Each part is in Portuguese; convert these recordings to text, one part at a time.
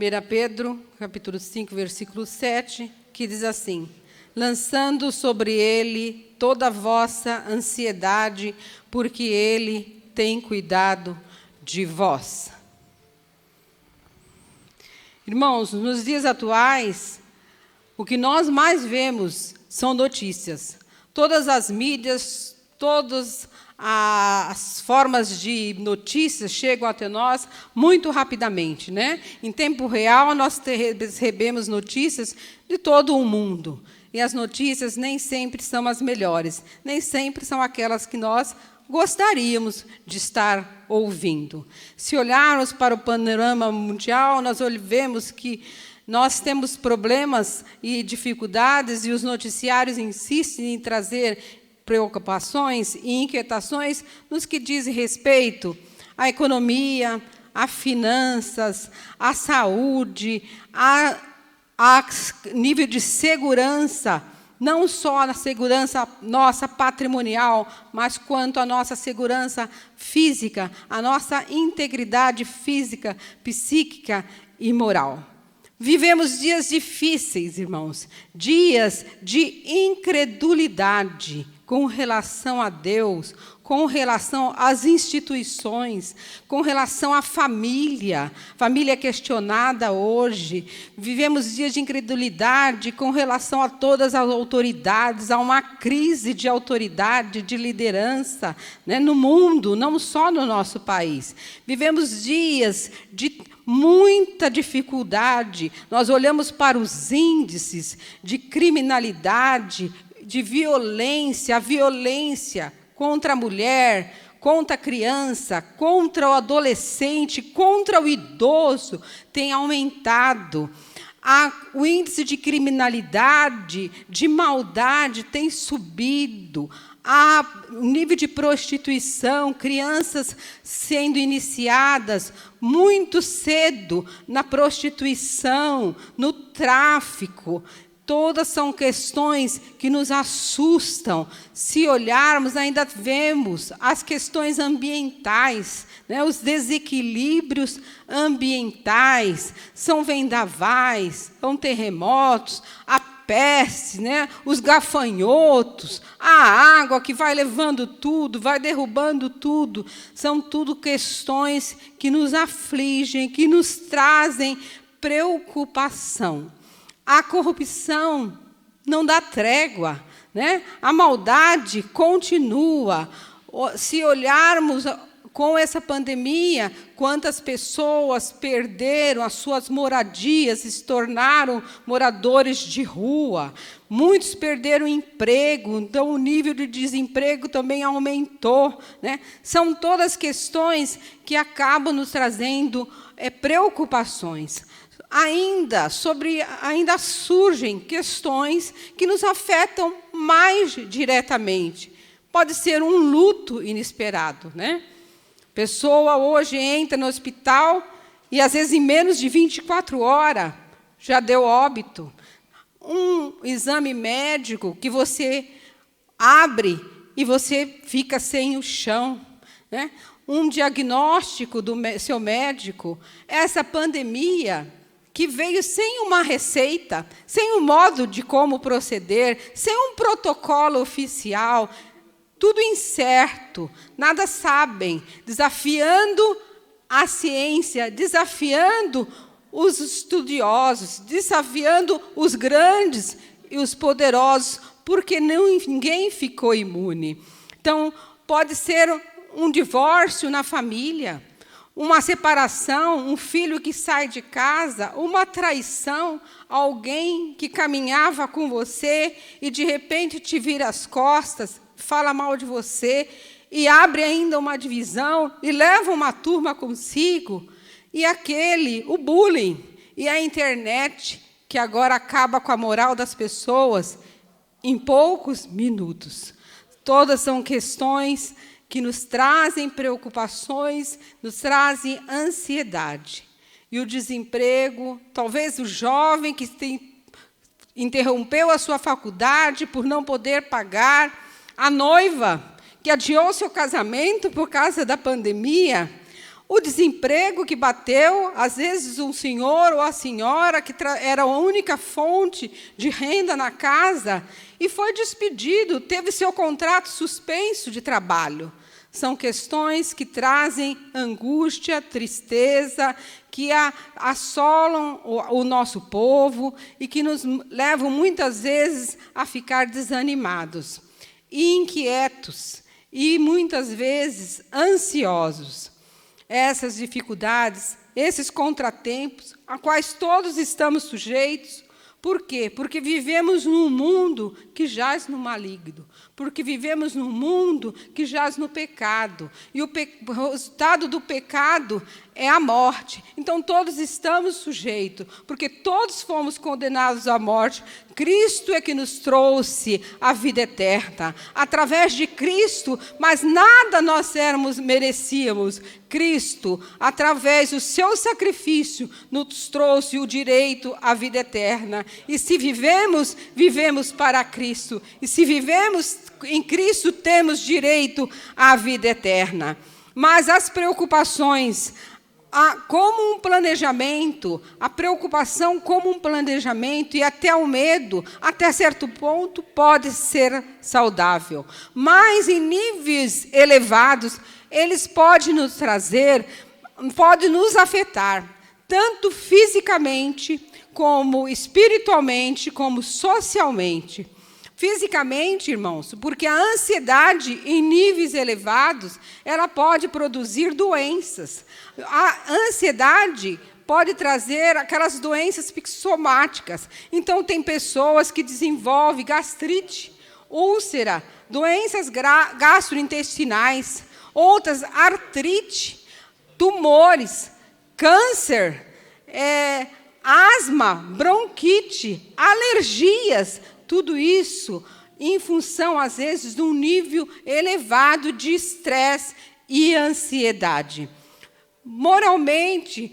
1 Pedro, capítulo 5, versículo 7, que diz assim: lançando sobre ele toda a vossa ansiedade, porque ele tem cuidado de vós. Irmãos, nos dias atuais, o que nós mais vemos são notícias. Todas as mídias, todas as formas de notícias chegam até nós muito rapidamente, né? Em tempo real, nós recebemos notícias de todo o mundo. E as notícias nem sempre são as melhores, nem sempre são aquelas que nós gostaríamos de estar ouvindo. Se olharmos para o panorama mundial, nós vemos que nós temos problemas e dificuldades, e os noticiários insistem em trazer preocupações e inquietações nos que dizem respeito à economia, a finanças, à saúde, a nível de segurança, não só na segurança nossa patrimonial, mas quanto à nossa segurança física, a nossa integridade física, psíquica e moral. Vivemos dias difíceis, irmãos, dias de incredulidade com relação a Deus, com relação às instituições, com relação à família questionada hoje. Vivemos dias de incredulidade com relação a todas as autoridades, há uma crise de autoridade, de liderança, né, no mundo, não só no nosso país. Vivemos dias de muita dificuldade. Nós olhamos para os índices de criminalidade, de violência, a violência contra a mulher, contra a criança, contra o adolescente, contra o idoso, tem aumentado. O índice de criminalidade, de maldade, tem subido. O nível de prostituição, crianças sendo iniciadas muito cedo na prostituição, no tráfico. Todas são questões que nos assustam. Se olharmos, ainda vemos as questões ambientais, né? Os desequilíbrios ambientais, são vendavais, são terremotos, a peste, né? Os gafanhotos, a água que vai levando tudo, vai derrubando tudo. São tudo questões que nos afligem, que nos trazem preocupação. A corrupção não dá trégua, né? A maldade continua. Se olharmos com essa pandemia, quantas pessoas perderam as suas moradias, se tornaram moradores de rua. Muitos perderam emprego, então o nível de desemprego também aumentou, né? São todas questões que acabam nos trazendo preocupações. Ainda surgem questões que nos afetam mais diretamente. Pode ser um luto inesperado, né? A pessoa hoje entra no hospital e, às vezes, em menos de 24 horas, já deu óbito. Um exame médico que você abre e você fica sem o chão, né? Um diagnóstico do seu médico. Essa pandemia que veio sem uma receita, sem um modo de como proceder, sem um protocolo oficial, tudo incerto, nada sabem, desafiando a ciência, desafiando os estudiosos, desafiando os grandes e os poderosos, porque ninguém ficou imune. Então, pode ser um divórcio na família, uma separação, um filho que sai de casa, uma traição, alguém que caminhava com você e, de repente, te vira as costas, fala mal de você e abre ainda uma divisão e leva uma turma consigo. E o bullying e a internet, que agora acaba com a moral das pessoas em poucos minutos. Todas são questões que nos trazem preocupações, nos trazem ansiedade. E o desemprego, talvez o jovem que interrompeu a sua faculdade por não poder pagar, a noiva que adiou seu casamento por causa da pandemia, o desemprego que bateu, às vezes um senhor ou a senhora que era a única fonte de renda na casa e foi despedido, teve seu contrato suspenso de trabalho. São questões que trazem angústia, tristeza, que assolam o nosso povo e que nos levam, muitas vezes, a ficar desanimados, e inquietos, e, muitas vezes, ansiosos. Essas dificuldades, esses contratempos, a quais todos estamos sujeitos. Por quê? Porque vivemos num mundo que jaz no maligno, porque vivemos num mundo que jaz no pecado, e o resultado do pecado é a morte. Então, todos estamos sujeitos, porque todos fomos condenados à morte. Cristo é que nos trouxe a vida eterna. Através de Cristo, mas nada nós merecíamos. Cristo, através do seu sacrifício, nos trouxe o direito à vida eterna. E se vivemos, vivemos para Cristo. E se vivemos em Cristo, temos direito à vida eterna. Mas as preocupações, como um planejamento, a preocupação como um planejamento e até o medo, até certo ponto, pode ser saudável. Mas em níveis elevados, eles podem nos trazer, podem nos afetar, tanto fisicamente, como espiritualmente, como socialmente. Fisicamente, irmãos, porque a ansiedade em níveis elevados, ela pode produzir doenças. A ansiedade pode trazer aquelas doenças psicossomáticas. Então, tem pessoas que desenvolvem gastrite, úlcera, doenças gastrointestinais, outras artrite, tumores, câncer, asma, bronquite, alergias. Tudo isso em função, às vezes, de um nível elevado de estresse e ansiedade. Moralmente,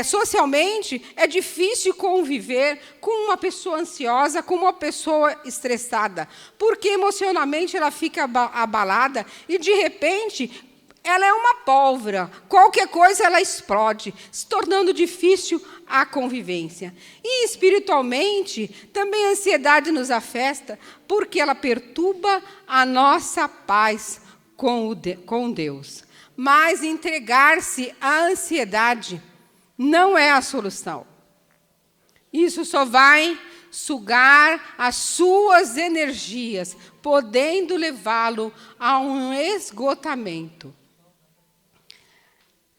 socialmente, é difícil conviver com uma pessoa ansiosa, com uma pessoa estressada, porque emocionalmente ela fica abalada e, de repente, ela é uma pólvora. Qualquer coisa ela explode, se tornando difícil a convivência. E, espiritualmente, também a ansiedade nos afeta, porque ela perturba a nossa paz com Deus. Mas entregar-se à ansiedade não é a solução. Isso só vai sugar as suas energias, podendo levá-lo a um esgotamento.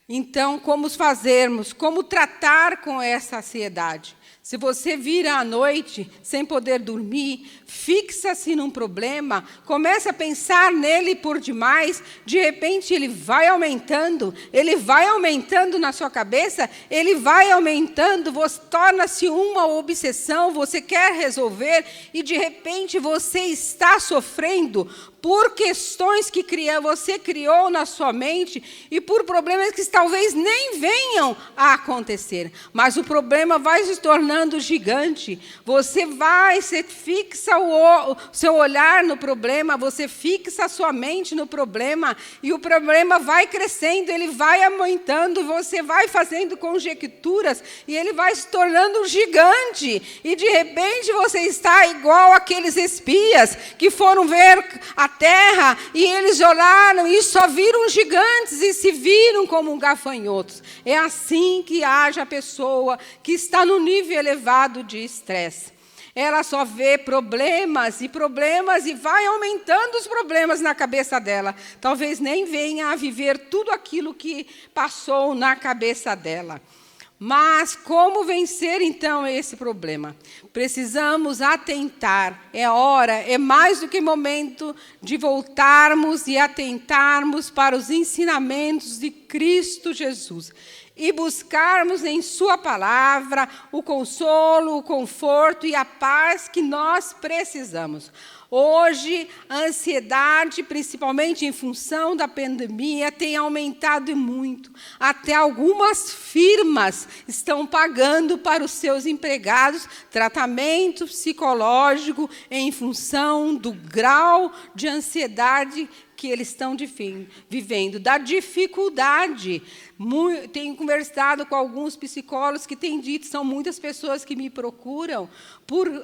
Então, como fazermos? Como tratar com essa ansiedade? Se você vira à noite sem poder dormir, fixa-se num problema, começa a pensar nele por demais, de repente ele vai aumentando na sua cabeça, ele vai aumentando, torna-se uma obsessão, você quer resolver e de repente você está sofrendo por questões que você criou na sua mente e por problemas que talvez nem venham a acontecer. Mas o problema vai se tornando gigante. Você fixa o seu olhar no problema, você fixa a sua mente no problema e o problema vai crescendo, ele vai aumentando, você vai fazendo conjecturas e ele vai se tornando gigante. E de repente você está igual aqueles espias que foram ver a terra e eles olharam e só viram gigantes e se viram como gafanhotos. É assim que age a pessoa que está no nível elevado de estresse. Ela só vê problemas e vai aumentando os problemas na cabeça dela. Talvez nem venha a viver tudo aquilo que passou na cabeça dela. Mas como vencer, então, esse problema? Precisamos atentar. É mais do que momento de voltarmos e atentarmos para os ensinamentos de Cristo Jesus e buscarmos em sua palavra o consolo, o conforto e a paz que nós precisamos. Hoje, a ansiedade, principalmente em função da pandemia, tem aumentado muito. Até algumas firmas estão pagando para os seus empregados tratamento psicológico em função do grau de ansiedade que eles estão vivendo, da dificuldade. Tenho conversado com alguns psicólogos que têm dito, são muitas pessoas que me procuram,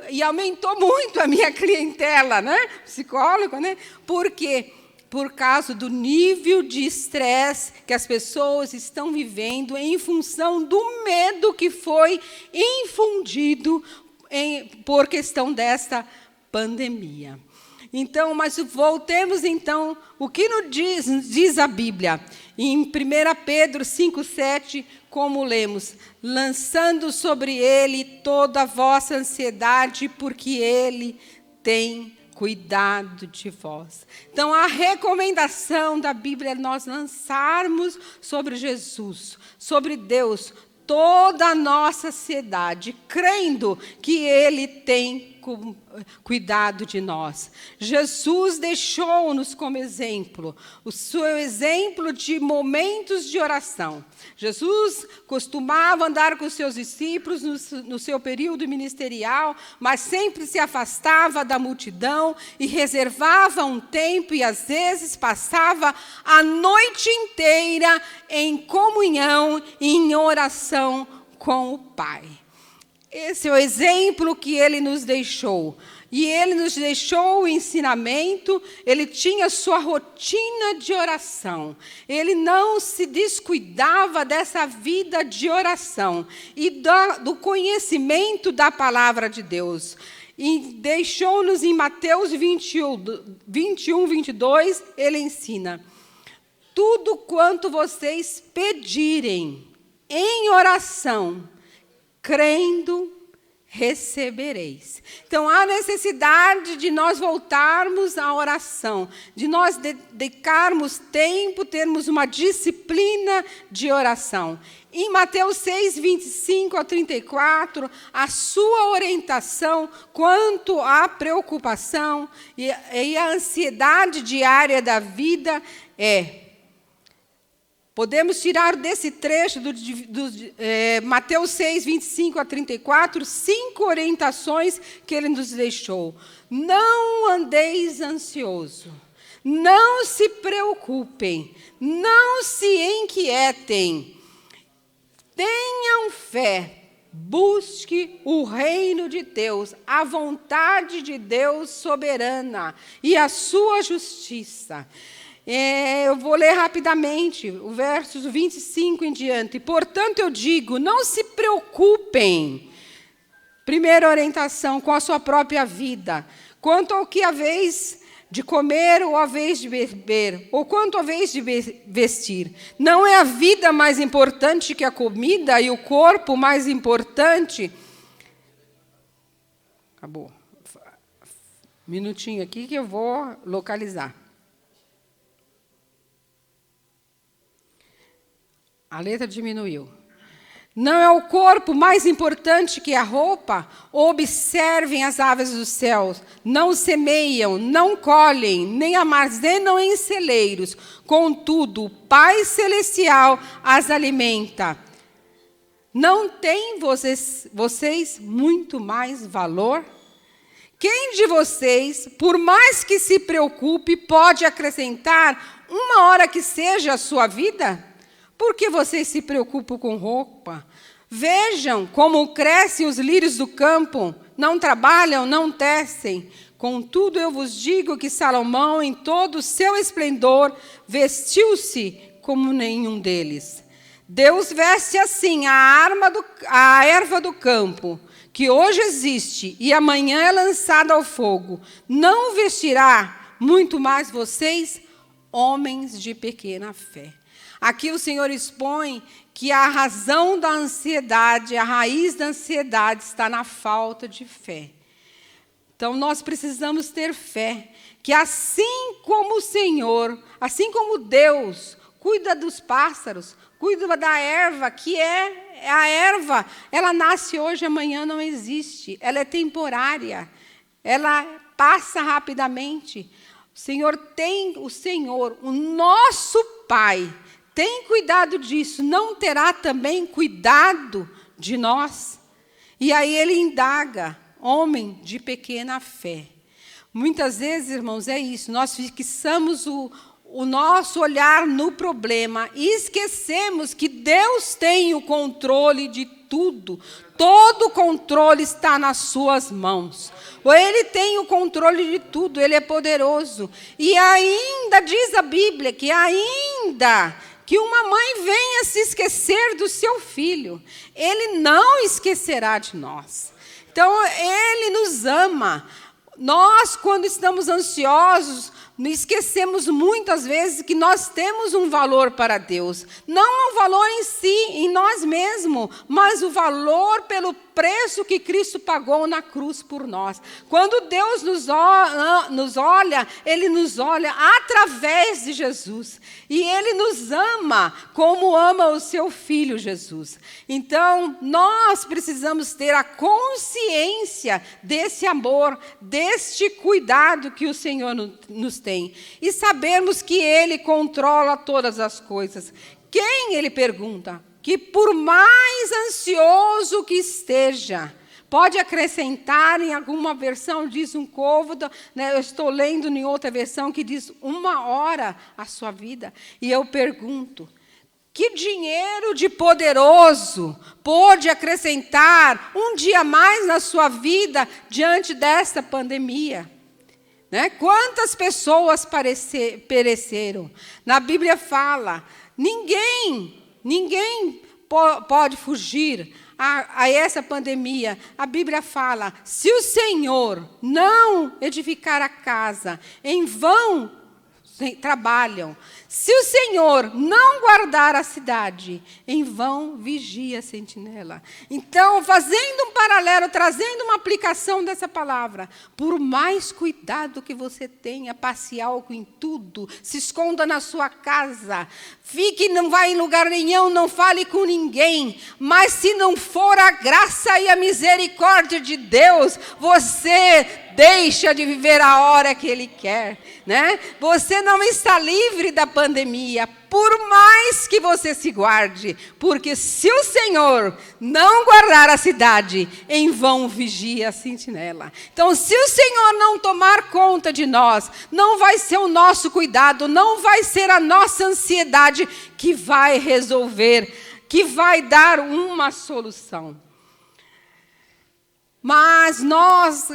e aumentou muito a minha clientela, né? Psicólogo, né? Por quê? Por causa do nível de estresse que as pessoas estão vivendo em função do medo que foi infundido por questão desta pandemia. Então, mas voltemos, então, o que nos diz a Bíblia? Em 1 Pedro 5,7, como lemos, lançando sobre ele toda a vossa ansiedade, porque ele tem cuidado de vós. Então, a recomendação da Bíblia é nós lançarmos sobre Jesus, sobre Deus, toda a nossa ansiedade, crendo que ele tem cuidado de nós. Jesus deixou-nos como exemplo, o seu exemplo de momentos de oração. Jesus costumava andar com os seus discípulos no seu período ministerial, mas sempre se afastava da multidão e reservava um tempo e, às vezes, passava a noite inteira em comunhão e em oração com o Pai. Esse é o exemplo que ele nos deixou. E ele nos deixou o ensinamento, ele tinha sua rotina de oração. Ele não se descuidava dessa vida de oração e do conhecimento da palavra de Deus. E deixou-nos em Mateus 21, 22, ele ensina: tudo quanto vocês pedirem em oração, crendo, recebereis. Então, há necessidade de nós voltarmos à oração, de nós dedicarmos tempo, termos uma disciplina de oração. Em Mateus 6, 25 a 34, a sua orientação quanto à preocupação e à ansiedade diária da vida é: Podemos tirar desse trecho do Mateus 6, 25 a 34, 5 orientações que ele nos deixou. Não andeis ansioso, não se preocupem, não se inquietem, tenham fé, busque o reino de Deus, a vontade de Deus soberana e a sua justiça. Eu vou ler rapidamente o versos 25 em diante. Portanto, eu digo, não se preocupem, primeira orientação, com a sua própria vida, quanto ao que haveis de comer ou haveis de beber, ou quanto haveis de vestir. Não é a vida mais importante que a comida e o corpo mais importante? Acabou. Minutinho aqui que eu vou localizar. A letra diminuiu. Não é o corpo mais importante que a roupa? Observem as aves dos céus. Não semeiam, não colhem, nem armazenam em celeiros. Contudo, o Pai Celestial as alimenta. Não têm vocês muito mais valor? Quem de vocês, por mais que se preocupe, pode acrescentar uma hora que seja a sua vida? Por que vocês se preocupam com roupa? Vejam como crescem os lírios do campo, não trabalham, não tecem. Contudo, eu vos digo que Salomão, em todo o seu esplendor, vestiu-se como nenhum deles. Deus veste assim a erva do campo, que hoje existe e amanhã é lançada ao fogo. Não vestirá muito mais vocês, homens de pequena fé. Aqui o Senhor expõe que a razão da ansiedade, a raiz da ansiedade está na falta de fé. Então, nós precisamos ter fé, que assim como o Senhor, assim como Deus cuida dos pássaros, cuida da erva, que é a erva, ela nasce hoje, amanhã não existe, ela é temporária, ela passa rapidamente. O nosso Pai, tem cuidado disso, não terá também cuidado de nós? E aí ele indaga, homem de pequena fé. Muitas vezes, irmãos, é isso, nós fixamos o nosso olhar no problema e esquecemos que Deus tem o controle de tudo. Todo o controle está nas suas mãos. Ele tem o controle de tudo, ele é poderoso. E ainda diz a Bíblia que ainda que uma mãe venha se esquecer do seu filho, ele não esquecerá de nós. Então, ele nos ama. Nós, quando estamos ansiosos, esquecemos muitas vezes que nós temos um valor para Deus. Não o valor em si, em nós mesmos, mas o valor pelo preço que Cristo pagou na cruz por nós. Quando Deus nos olha, Ele nos olha através de Jesus. E Ele nos ama como ama o seu Filho Jesus. Então, nós precisamos ter a consciência desse amor, deste cuidado que o Senhor nos tem. E sabermos que Ele controla todas as coisas. Quem, ele pergunta, que por mais ansioso que esteja, pode acrescentar, em alguma versão diz um côvado, né, eu estou lendo em outra versão que diz 1 hora a sua vida. E eu pergunto, que dinheiro de poderoso pode acrescentar um dia mais na sua vida diante desta pandemia? Né? Quantas pessoas pereceram? Na Bíblia fala, ninguém pode fugir a essa pandemia. A Bíblia fala, se o Senhor não edificar a casa, em vão trabalham. Se o Senhor não guardar a cidade, em vão vigia a sentinela. Então, fazendo um paralelo, trazendo uma aplicação dessa palavra, por mais cuidado que você tenha, passe álcool em tudo, se esconda na sua casa, fique, não vá em lugar nenhum, não fale com ninguém, mas se não for a graça e a misericórdia de Deus, você deixa de viver a hora que Ele quer, né? Você não está livre da pandemia, por mais que você se guarde, porque se o Senhor não guardar a cidade, em vão vigia a sentinela. Então, se o Senhor não tomar conta de nós, não vai ser o nosso cuidado, não vai ser a nossa ansiedade que vai resolver, que vai dar uma solução. Mas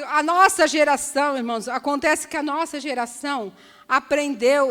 a nossa geração, irmãos, acontece que a nossa geração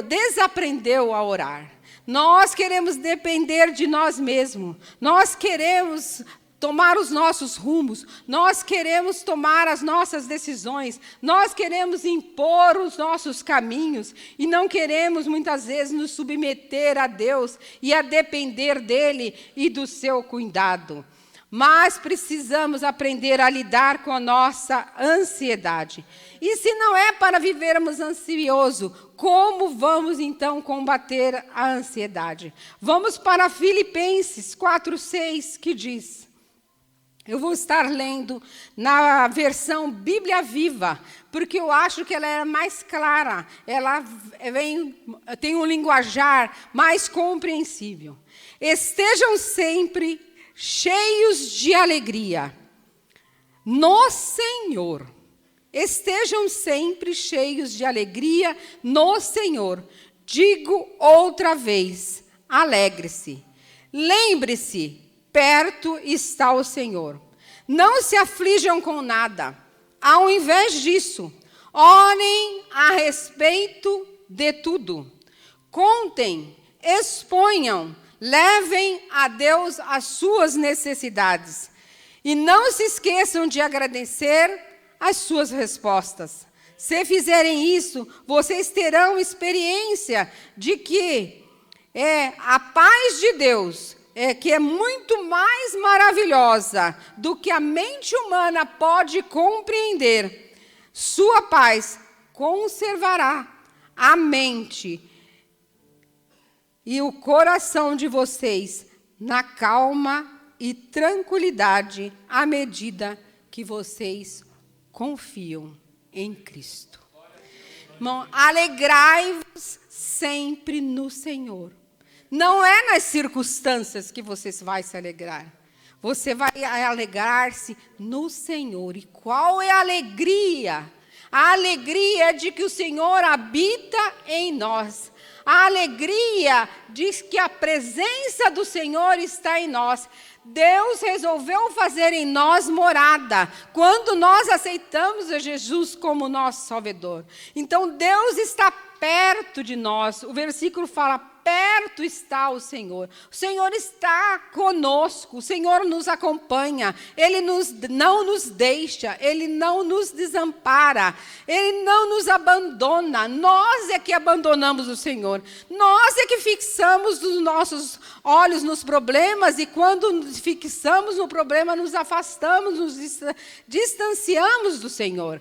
desaprendeu a orar. Nós queremos depender de nós mesmos. Nós queremos tomar os nossos rumos. Nós queremos tomar as nossas decisões. Nós queremos impor os nossos caminhos. E não queremos, muitas vezes, nos submeter a Deus e a depender dEle e do seu cuidado. Mas precisamos aprender a lidar com a nossa ansiedade. E se não é para vivermos ansioso, como vamos então combater a ansiedade? Vamos para Filipenses 4:6, que diz, eu vou estar lendo na versão Bíblia Viva, porque eu acho que ela é mais clara, ela tem um linguajar mais compreensível. Estejam sempre cheios de alegria no Senhor. Estejam sempre cheios de alegria no Senhor. Digo outra vez, alegre-se. Lembre-se, perto está o Senhor. Não se aflijam com nada. Ao invés disso, orem a respeito de tudo. Contem, exponham, levem a Deus as suas necessidades. E não se esqueçam de agradecer as suas respostas. Se fizerem isso, vocês terão experiência de que a paz de Deus, que é muito mais maravilhosa do que a mente humana pode compreender. Sua paz conservará a mente e o coração de vocês na calma e tranquilidade à medida que vocês confiam em Cristo. Irmão, alegrai-vos sempre no Senhor. Não é nas circunstâncias que você vai se alegrar. Você vai alegrar-se no Senhor. E qual é a alegria? A alegria é de que o Senhor habita em nós. A alegria diz que a presença do Senhor está em nós. Deus resolveu fazer em nós morada, quando nós aceitamos a Jesus como nosso Salvador. Então, Deus está perto de nós. O versículo fala, perto está o Senhor. O Senhor está conosco, o Senhor nos acompanha. Ele não nos deixa, Ele não nos desampara, Ele não nos abandona. Nós é que abandonamos o Senhor. Nós é que fixamos os nossos olhos nos problemas e quando nos fixamos no problema, nos afastamos, nos distanciamos do Senhor.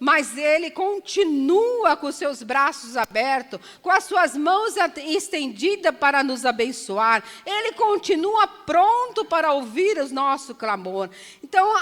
Mas Ele continua com os seus braços abertos, com as suas mãos estendidas para nos abençoar. Ele continua pronto para ouvir o nosso clamor. Então,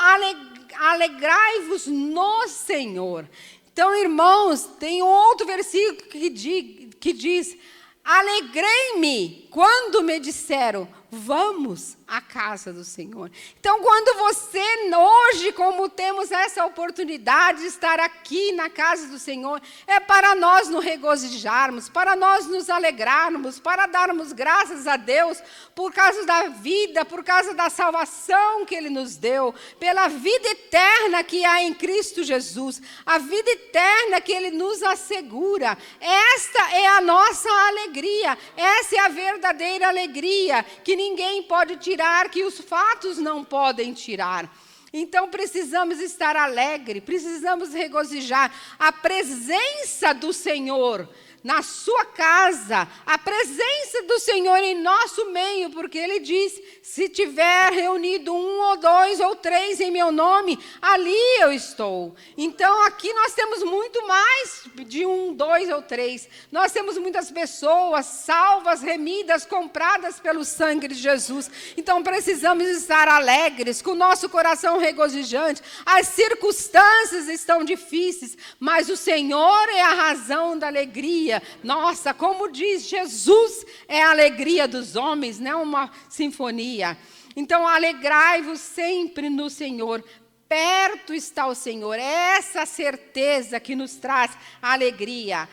alegrai-vos no Senhor. Então, irmãos, tem outro versículo que diz, alegrei-me quando me disseram, vamos à casa do Senhor. Então, quando você, hoje, como temos essa oportunidade de estar aqui na casa do Senhor, é para nós nos regozijarmos, para nós nos alegrarmos, para darmos graças a Deus por causa da vida, por causa da salvação que Ele nos deu, pela vida eterna que há em Cristo Jesus, a vida eterna que Ele nos assegura. Esta é a nossa alegria, essa é a verdadeira alegria, que ninguém pode tirar, que os fatos não podem tirar. Então precisamos estar alegres, precisamos regozijar. A presença do Senhor na sua casa, a presença do Senhor em nosso meio, porque Ele diz, se tiver reunido 1 ou 2 ou 3 em meu nome, ali eu estou. Então, aqui nós temos muito mais de 1, 2 ou 3. Nós temos muitas pessoas salvas, remidas, compradas pelo sangue de Jesus. Então, precisamos estar alegres, com o nosso coração regozijante. As circunstâncias estão difíceis, mas o Senhor é a razão da alegria. Nossa, como diz Jesus, é a alegria dos homens, não é uma sinfonia. Então, alegrai-vos sempre no Senhor. Perto está o Senhor. É essa certeza que nos traz alegria.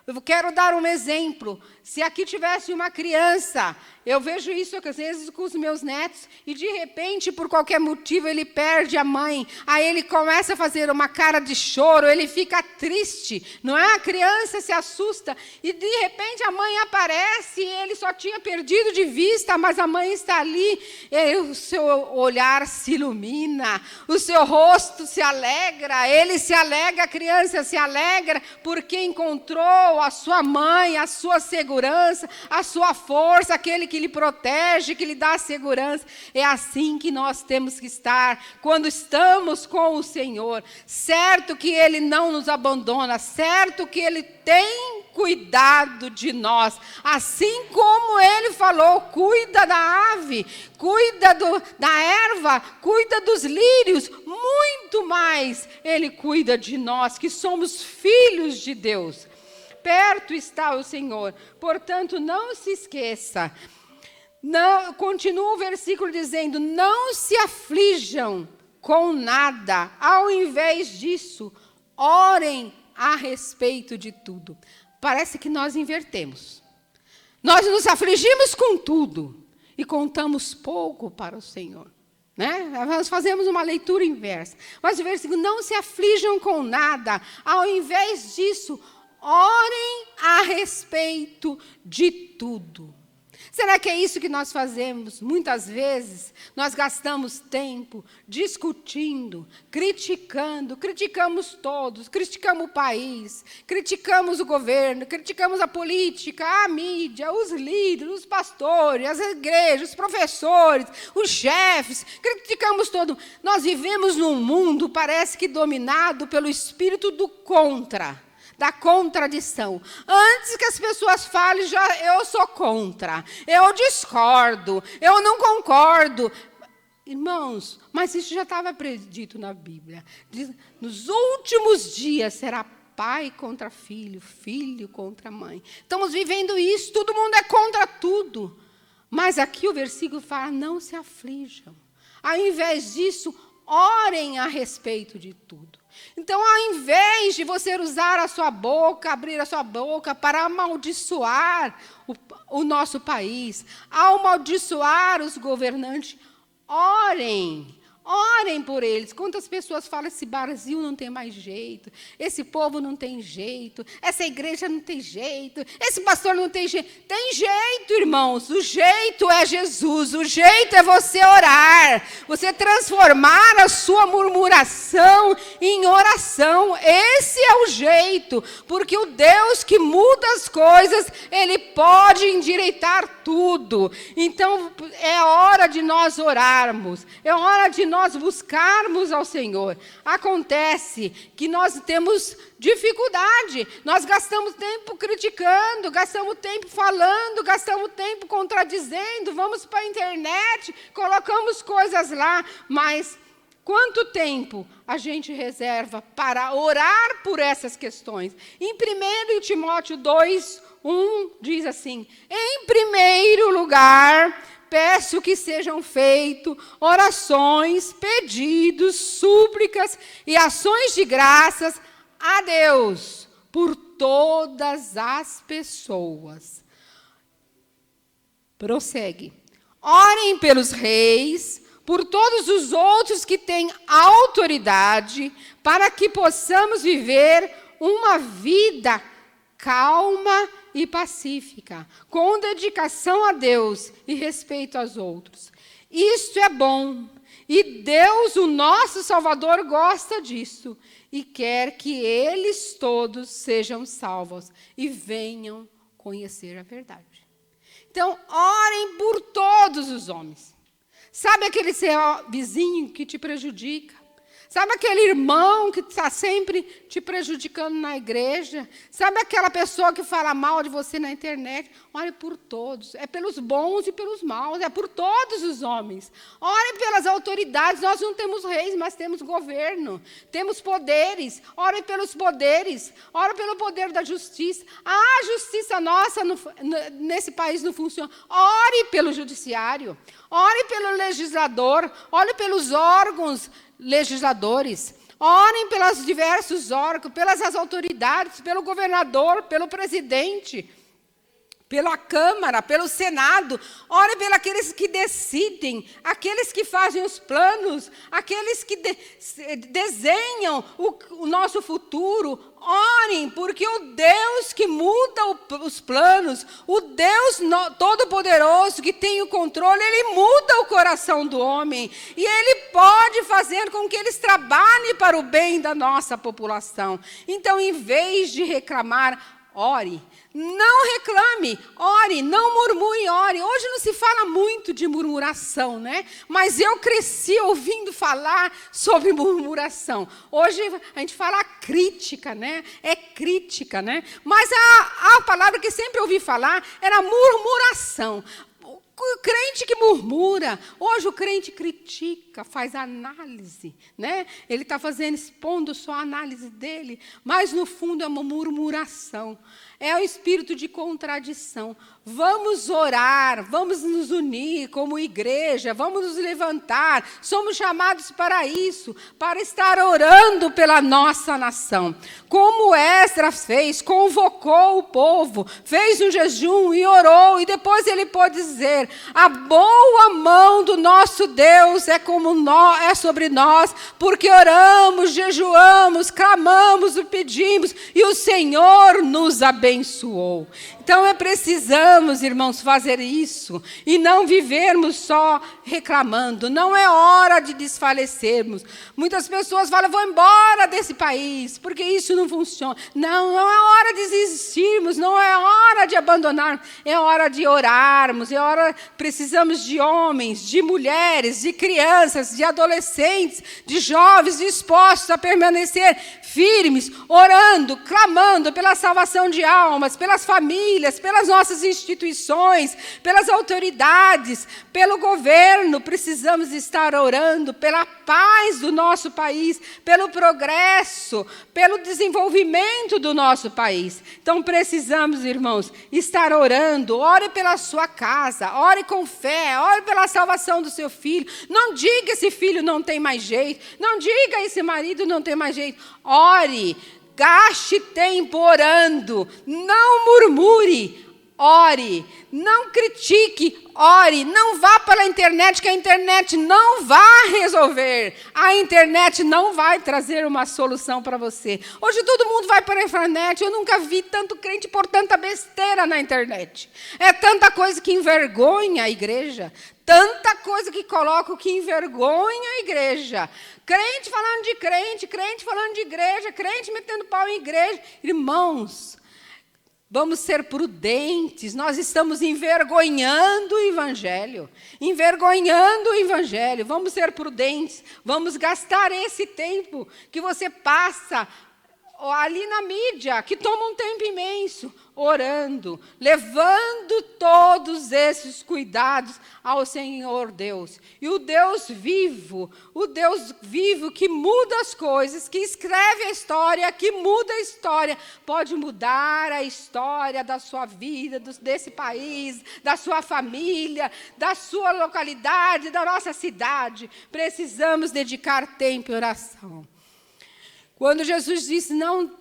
Eu quero dar um exemplo. Se aqui tivesse uma criança, eu vejo isso às vezes com os meus netos, e de repente, por qualquer motivo, ele perde a mãe. Aí ele começa a fazer uma cara de choro, ele fica triste, não é? A criança se assusta, e de repente a mãe aparece, e ele só tinha perdido de vista, mas a mãe está ali, e o seu olhar se ilumina, o seu rosto se alegra, ele se alegra, a criança se alegra, porque encontrou a sua mãe, a sua segurança, a sua força, aquele que lhe protege, que lhe dá segurança. É assim que nós temos que estar quando estamos com o Senhor. Certo que Ele não nos abandona, certo que Ele tem cuidado de nós. Assim como Ele falou, cuida da ave, cuida da erva, cuida dos lírios, muito mais Ele cuida de nós, que somos filhos de Deus. Perto está o Senhor, portanto, não se esqueça. Não, continua o versículo dizendo, não se aflijam com nada, ao invés disso, orem a respeito de tudo. Parece que nós invertemos. Nós nos afligimos com tudo e contamos pouco para o Senhor. Né? Nós fazemos uma leitura inversa. Mas o versículo, não se aflijam com nada, ao invés disso, orem a respeito de tudo. Será que é isso que nós fazemos? Muitas vezes, nós gastamos tempo discutindo, criticamos todos, criticamos o país, criticamos o governo, criticamos a política, a mídia, os líderes, os pastores, as igrejas, os professores, os chefes, criticamos todo. Nós vivemos num mundo, parece que dominado pelo espírito do contra. Da contradição. Antes que as pessoas falem, eu sou contra, eu discordo, eu não concordo. Irmãos, mas isso já estava predito na Bíblia. Diz, nos últimos dias será pai contra filho, filho contra mãe. Estamos vivendo isso, todo mundo é contra tudo. Mas aqui o versículo fala, não se aflijam. Ao invés disso, orem a respeito de tudo. Então, ao invés de você usar a sua boca, abrir a sua boca para amaldiçoar o nosso país, amaldiçoar os governantes, orem por eles. Quantas pessoas falam, esse Brasil não tem mais jeito, esse povo não tem jeito, essa igreja não tem jeito, esse pastor não tem jeito. Tem jeito, irmãos, o jeito é Jesus, o jeito é você orar, você transformar a sua murmuração em oração. Esse é o jeito, porque o Deus que muda as coisas, Ele pode endireitar tudo. Então, é hora de nós orarmos, é hora de nós buscarmos ao Senhor. Acontece que nós temos dificuldade, nós gastamos tempo criticando, gastamos tempo falando, gastamos tempo contradizendo, vamos para a internet, colocamos coisas lá, mas quanto tempo a gente reserva para orar por essas questões? Em 1 Timóteo 2:1 diz assim, em primeiro lugar, peço que sejam feitas orações, pedidos, súplicas e ações de graças a Deus por todas as pessoas. Prossegue. Orem pelos reis, por todos os outros que têm autoridade, para que possamos viver uma vida calma e pacífica, com dedicação a Deus e respeito aos outros. Isto é bom, e Deus, o nosso Salvador, gosta disso. e quer que eles todos sejam salvos e venham conhecer a verdade. Então, orem por todos os homens. Sabe aquele seu vizinho que te prejudica? Sabe aquele irmão que está sempre te prejudicando na igreja? Sabe aquela pessoa que fala mal de você na internet? Ore por todos. É pelos bons e pelos maus. É por todos os homens. Ore pelas autoridades. Nós não temos reis, mas temos governo. Temos poderes. Ore pelos poderes. Ore pelo poder da justiça. A justiça nossa nesse país não funciona. Ore pelo judiciário. Ore pelo legislador. Ore pelos órgãos legisladores, orem pelos diversos órgãos, pelas autoridades, pelo governador, pelo presidente, pela Câmara, pelo Senado, orem pelos aqueles que decidem, aqueles que fazem os planos, aqueles que desenham o nosso futuro. Orem, porque o Deus que muda os planos, o Deus Todo-Poderoso que tem o controle, Ele muda o coração do homem. E Ele pode fazer com que eles trabalhem para o bem da nossa população. Então, em vez de reclamar, ore. Não reclame, ore, não murmure, ore. Hoje não se fala muito de murmuração, né? Mas eu cresci ouvindo falar sobre murmuração. Hoje a gente fala crítica, né? É crítica, né? Mas a palavra que sempre ouvi falar era murmuração. O crente que murmura, hoje o crente critica, faz análise, né? Ele está expondo só a análise dele, mas no fundo é uma murmuração. É o espírito de contradição. Vamos orar, vamos nos unir como igreja, vamos nos levantar. Somos chamados para isso, para estar orando pela nossa nação. Como Esdras fez, convocou o povo, fez um jejum e orou, e depois ele pôde dizer: a boa mão do nosso Deus é sobre nós, porque oramos, jejuamos, clamamos e pedimos, e o Senhor nos abençoou. Então, precisamos, irmãos, fazer isso e não vivermos só reclamando. Não é hora de desfalecermos. Muitas pessoas falam: vou embora desse país, porque isso não funciona. Não é hora de desistirmos, não é hora de abandonar, é hora de orarmos, precisamos de homens, de mulheres, de crianças, de adolescentes, de jovens dispostos a permanecer firmes, orando, clamando pela salvação de almas, pelas famílias, pelas nossas instituições, pelas autoridades, pelo governo. Precisamos estar orando pela paz do nosso país, pelo progresso, pelo desenvolvimento do nosso país. Então, precisamos, irmãos, estar orando. Ore pela sua casa, ore com fé, ore pela salvação do seu filho. Não diga: esse filho não tem mais jeito. Não diga: esse marido não tem mais jeito. Ore, gaste tempo orando. Não murmure, ore. Não critique, ore. Não vá para a internet, que a internet não vai resolver. A internet não vai trazer uma solução para você. Hoje todo mundo vai para a internet. Eu nunca vi tanto crente por tanta besteira na internet. É tanta coisa que envergonha a igreja. Tanta coisa que coloca que envergonha a igreja. Crente falando de crente, crente falando de igreja, crente metendo pau em igreja. Irmãos, vamos ser prudentes. Nós estamos envergonhando o Evangelho. Envergonhando o Evangelho. Vamos ser prudentes. Vamos gastar esse tempo que você passa ali na mídia, que toma um tempo imenso, orando, levando todos esses cuidados ao Senhor Deus. E o Deus vivo que muda as coisas, que escreve a história, que muda a história, pode mudar a história da sua vida, desse país, da sua família, da sua localidade, da nossa cidade. Precisamos dedicar tempo em oração. Quando Jesus disse: não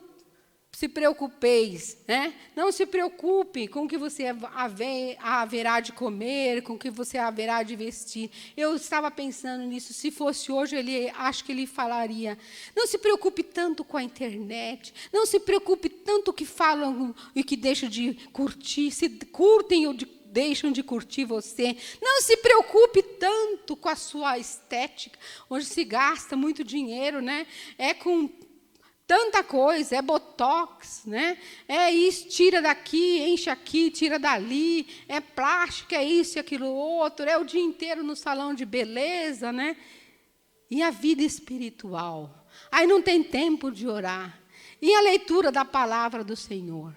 se preocupeis, né? Não se preocupe com o que você haverá de comer, com o que você haverá de vestir. Eu estava pensando nisso. Se fosse hoje, acho que ele falaria: não se preocupe tanto com a internet, não se preocupe tanto que falam e que deixam de curtir, se curtem ou deixam de curtir você. Não se preocupe tanto com a sua estética. Hoje se gasta muito dinheiro, né? tanta coisa, é botox, né? É isso, tira daqui, enche aqui, tira dali, é plástico, é isso e aquilo outro, é o dia inteiro no salão de beleza, né? E a vida espiritual? Aí não tem tempo de orar. E a leitura da palavra do Senhor?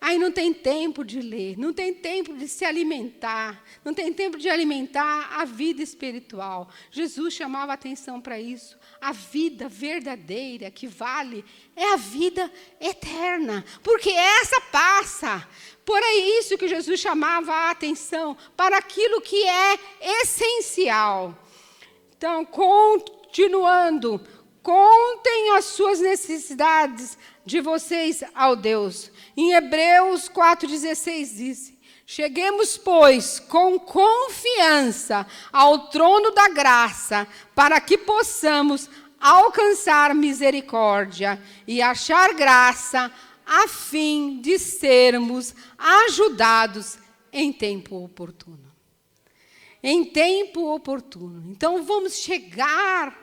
Aí não tem tempo de ler, não tem tempo de se alimentar, não tem tempo de alimentar a vida espiritual. Jesus chamava atenção para isso. A vida verdadeira que vale é a vida eterna, porque essa passa. Por isso que Jesus chamava a atenção para aquilo que é essencial. Então, continuando, contem as suas necessidades de vocês ao Deus. Em Hebreus 4,16 diz: cheguemos, pois, com confiança ao trono da graça, para que possamos alcançar misericórdia e achar graça, a fim de sermos ajudados em tempo oportuno. Em tempo oportuno. Então, vamos chegar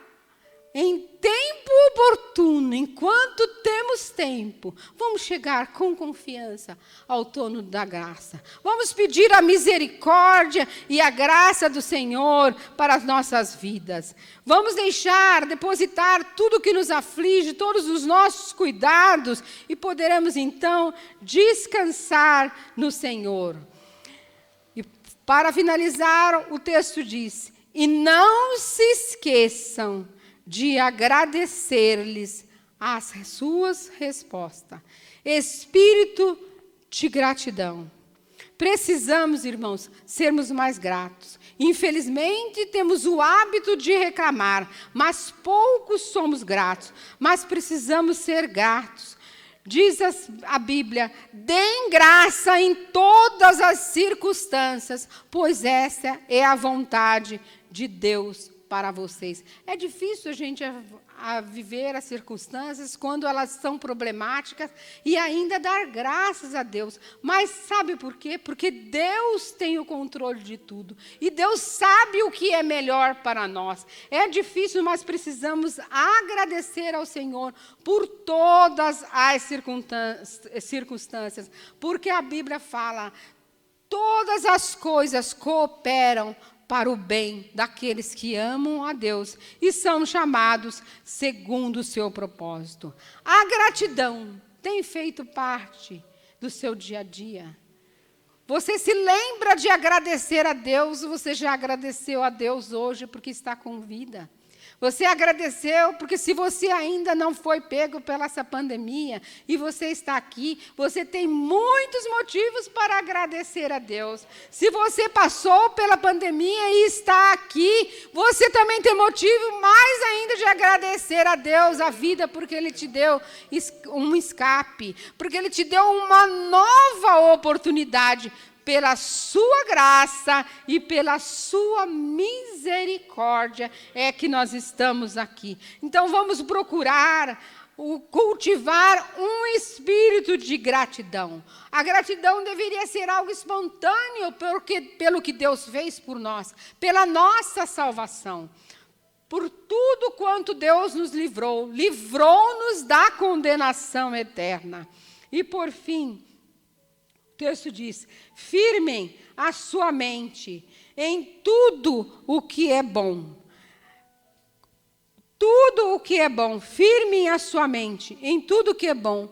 em tempo oportuno, enquanto temos tempo, vamos chegar com confiança ao trono da graça. Vamos pedir a misericórdia e a graça do Senhor para as nossas vidas. Vamos depositar tudo que nos aflige, todos os nossos cuidados, e poderemos então descansar no Senhor. E para finalizar, o texto diz: e não se esqueçam de agradecer-lhes as suas respostas. Espírito de gratidão. Precisamos, irmãos, sermos mais gratos. Infelizmente, temos o hábito de reclamar, mas poucos somos gratos. Mas precisamos ser gratos. Diz a Bíblia: deem graça em todas as circunstâncias, pois essa é a vontade de Deus para vocês. É difícil a gente viver as circunstâncias quando elas são problemáticas e ainda dar graças a Deus. Mas sabe por quê? Porque Deus tem o controle de tudo. E Deus sabe o que é melhor para nós. É difícil, mas precisamos agradecer ao Senhor por todas as circunstâncias. Porque a Bíblia fala: todas as coisas cooperam para o bem daqueles que amam a Deus e são chamados segundo o seu propósito. A gratidão tem feito parte do seu dia a dia. Você se lembra de agradecer a Deus? Você já agradeceu a Deus hoje porque está com vida? Você agradeceu porque, se você ainda não foi pego pela essa pandemia e você está aqui, você tem muitos motivos para agradecer a Deus. Se você passou pela pandemia e está aqui, você também tem motivo mais ainda de agradecer a Deus a vida, porque Ele te deu um escape, porque Ele te deu uma nova oportunidade. Pela sua graça e pela sua misericórdia é que nós estamos aqui. Então, vamos procurar cultivar um espírito de gratidão. A gratidão deveria ser algo espontâneo pelo que Deus fez por nós, pela nossa salvação. Por tudo quanto Deus nos livrou-nos da condenação eterna. E, por fim, o texto diz: firmem a sua mente em tudo o que é bom. Tudo o que é bom, firmem a sua mente em tudo o que é bom.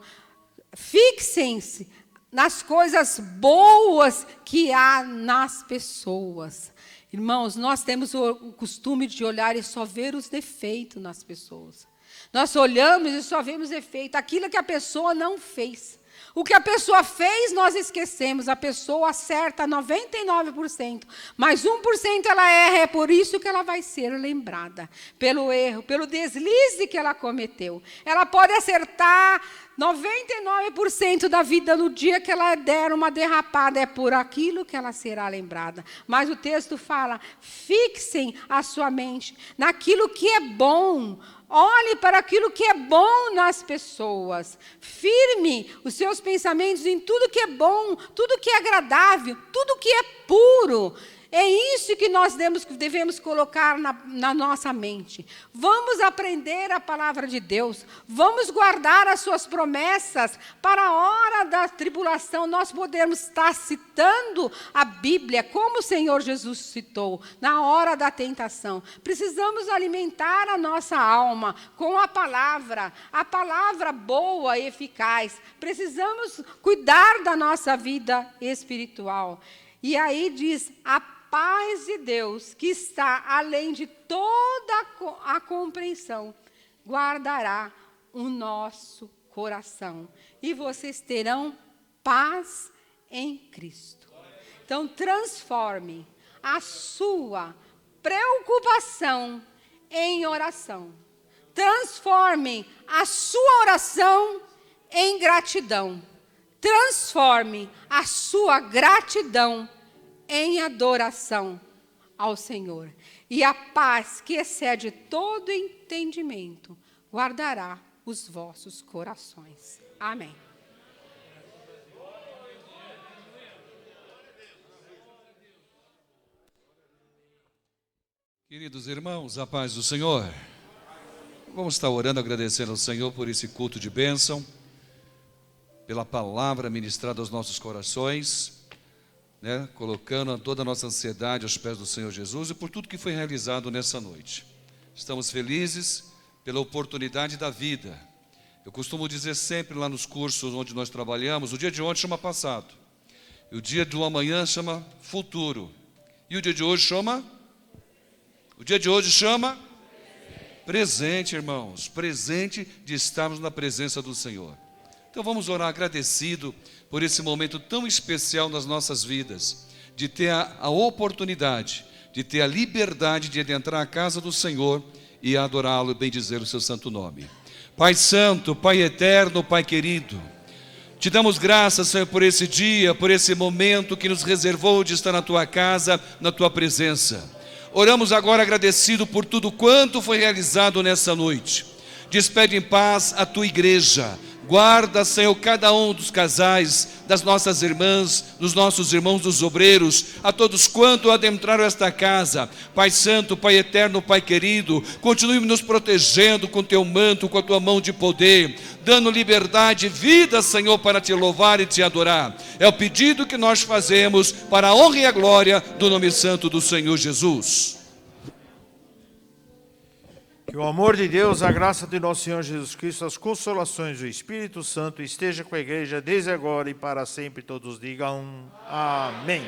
Fixem-se nas coisas boas que há nas pessoas. Irmãos, nós temos o costume de olhar e só ver os defeitos nas pessoas. Nós olhamos e só vemos defeito, aquilo que a pessoa não fez. O que a pessoa fez, nós esquecemos. A pessoa acerta 99%, mas 1% ela erra. É por isso que ela vai ser lembrada. Pelo erro, pelo deslize que ela cometeu. Ela pode acertar 99% da vida no dia que ela der uma derrapada. É por aquilo que ela será lembrada. Mas o texto fala: fixem a sua mente naquilo que é bom. Olhe para aquilo que é bom nas pessoas. Firme os seus pensamentos em tudo que é bom, tudo que é agradável, tudo que é puro. É isso que nós devemos colocar na nossa mente. Vamos aprender a palavra de Deus. Vamos guardar as suas promessas para a hora da tribulação. Nós podemos estar citando a Bíblia, como o Senhor Jesus citou, na hora da tentação. Precisamos alimentar a nossa alma com a palavra boa e eficaz. Precisamos cuidar da nossa vida espiritual. E aí diz, a paz de Deus, que está além de toda a compreensão, guardará o nosso coração. E vocês terão paz em Cristo. Então, transforme a sua preocupação em oração. Transforme a sua oração em gratidão. Transforme a sua gratidão em adoração ao Senhor. E a paz que excede todo entendimento guardará os vossos corações. Amém. Queridos irmãos, a paz do Senhor. Vamos estar orando, agradecendo ao Senhor por esse culto de bênção, pela palavra ministrada aos nossos corações, colocando toda a nossa ansiedade aos pés do Senhor Jesus e por tudo que foi realizado nessa noite. Estamos felizes pela oportunidade da vida. Eu costumo dizer sempre lá nos cursos onde nós trabalhamos, o dia de ontem chama passado, e o dia do amanhã chama futuro, e o dia de hoje chama? O dia de hoje chama? Presente, irmãos, presente de estarmos na presença do Senhor. Então vamos orar agradecido por esse momento tão especial nas nossas vidas, de ter a oportunidade, de ter a liberdade de adentrar a casa do Senhor e adorá-lo e bendizer o seu santo nome. Pai santo, Pai eterno, Pai querido, te damos graças, Senhor, por esse dia, por esse momento que nos reservou de estar na tua casa, na tua presença. Oramos agora agradecido por tudo quanto foi realizado nessa noite. Despede em paz a tua igreja. Guarda, Senhor, cada um dos casais, das nossas irmãs, dos nossos irmãos, dos obreiros, a todos quanto adentraram esta casa. Pai santo, Pai eterno, Pai querido, continue nos protegendo com teu manto, com a tua mão de poder, dando liberdade e vida, Senhor, para te louvar e te adorar. É o pedido que nós fazemos para a honra e a glória do nome santo do Senhor Jesus. Que o amor de Deus, a graça de nosso Senhor Jesus Cristo, as consolações do Espírito Santo esteja com a igreja desde agora e para sempre. Todos digam amém.